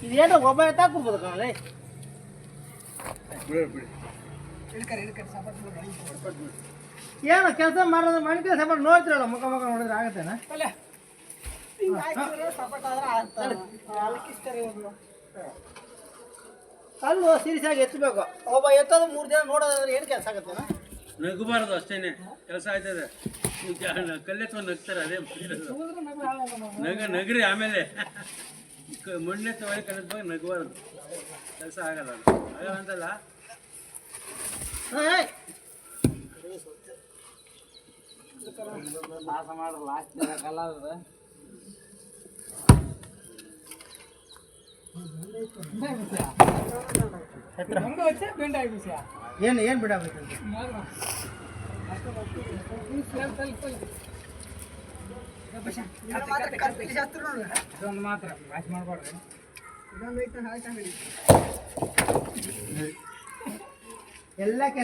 ಇದೇನು ಒಬ್ಬ ಎತ್ತಾಕ್ಬಿಡ್ಬೋದು ಕಣಲೆ ಏನು ಕೆಲಸ ಮಾಡೋದು ಮನೆ ಕೆಲಸ ಮಾಡಿ ನೋಡ್ತಿರಲ್ಲ ಮುಖ ಮುಖ ನೋಡಿದ್ರೆ ಆಗತ್ತೇನ ಕಲ್ಲು ಸೀರಿಯಸ್ ಆಗಿ ಎತ್ತಬೇಕು ಒಬ್ಬ ಎತ್ತೋದು 3 ಜನ ನೋಡೋದಾದ್ರೆ ಏನು ಕೆಲಸ ಆಗತ್ತೇನ ನಗಬಾರ್ದು ಅಷ್ಟೇನೆ ಕೆಲಸ ಆಯ್ತದೆ ಕಲ್ಲೆತ್ವ ನಗ್ತಾರೆ ಅದೇ ನಗರಿ ಆಮೇಲೆ ಮಣ್ಣೆ ತಗೊಳ್ಳಿ ಕಲಿತ ನಗಬಾರ್ದು ಕೆಲಸ ಆಗಲ್ಲ ಆಗಲ್ಲ ಅಂತಲ್ಲ ಏನು ಏನು ಬಿಡಬೇಕು ಮಾತ್ರ ವಾಶ್ ಮಾಡ್ಬಾರ್ದು ಎಲ್ಲ